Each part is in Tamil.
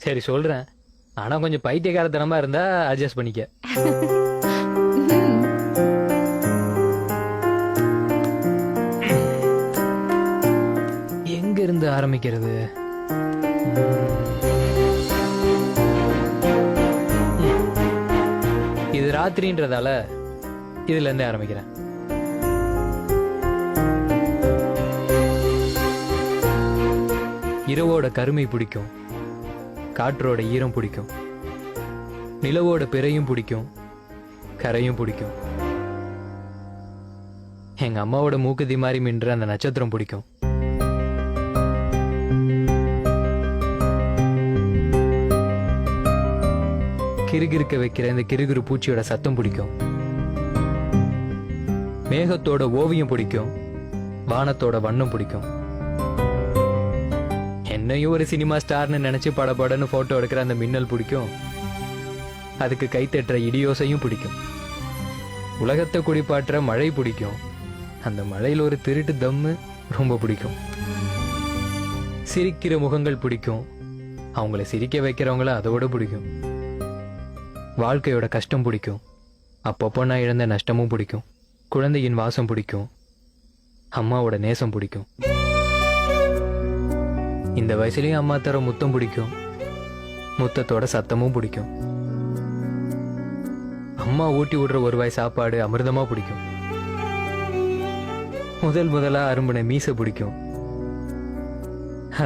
சரி சொல்றேன். ஆனா கொஞ்சம் பைத்தியக்காரத்தனமா இருந்தா அட்ஜஸ்ட் பண்ணிக்க. எங்க இருந்து ஆரம்பிக்கிறது? இது ராத்திரின்றதால இதுல இருந்தே ஆரம்பிக்கிறேன். இரவோட கருமை பிடிக்கும், காற்றோட ஈரம் பிடிக்கும், நிலவோட பிறையும் பிடிக்கும், கரையும் பிடிக்கும். எங்க அம்மாவோட மூக்குத்தி மாதிரி மின்ற அந்த நட்சத்திரம் பிடிக்கும். கிறுகிறுக்க வைக்கிற இந்த கிறுகிறு பூச்சியோட சத்தம் பிடிக்கும். மேகத்தோட ஓவியம் பிடிக்கும், வானத்தோட வண்ணம் பிடிக்கும். என்னையும் ஒரு சினிமா ஸ்டார்னு நினைச்சு படபடன்னு போட்டோ எடுக்கிற அந்த மின்னல் பிடிக்கும். அதுக்கு கை தட்டுற இடியோசையும் பிடிக்கும். உலகத்தை குடிப்பாற்ற மழை பிடிக்கும். அந்த மழையில் ஒரு திருட்டு தம்மு ரொம்ப பிடிக்கும். சிரிக்கிற முகங்கள் பிடிக்கும். அவங்கள சிரிக்க வைக்கிறவங்கள அதோட பிடிக்கும். வாழ்க்கையோட கஷ்டம் பிடிக்கும். அப்பப்போ நான் இழந்த நஷ்டமும் பிடிக்கும். குழந்தையின் வாசம் பிடிக்கும். அம்மாவோட நேசம் பிடிக்கும். இந்த வயசுலயும் அம்மா தர முத்தம் பிடிக்கும். முத்தத்தோட சத்தமும் பிடிக்கும். அம்மா ஊட்டி விடுற ஒரு வாய் சாப்பாடு அமிர்தமா பிடிக்கும். முதலா அரும்பின மீசை பிடிக்கும்.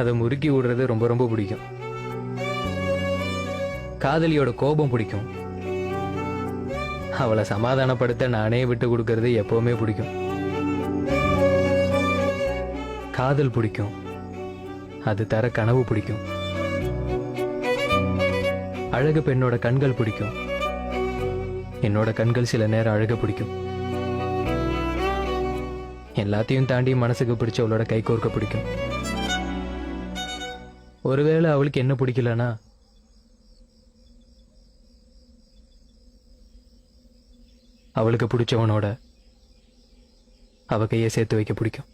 அதை முறுக்கி விடுறது ரொம்ப ரொம்ப பிடிக்கும். காதலியோட கோபம் பிடிக்கும். அவளை சமாதானப்படுத்த நானே விட்டு கொடுக்கறது எப்பவுமே பிடிக்கும். காதல் பிடிக்கும். அது தர கனவு பிடிக்கும். அழகு பெண்ணோட கண்கள் பிடிக்கும். என்னோட கண்கள் சில நேரம் அழக பிடிக்கும். எல்லாத்தையும் தாண்டி மனசுக்கு பிடிச்சவளோட கை கோர்க்க பிடிக்கும். ஒருவேளை அவளுக்கு என்ன பிடிக்கலனா அவளுக்கு பிடிச்சவனோட அவ கையை சேர்த்து வைக்க பிடிக்கும்.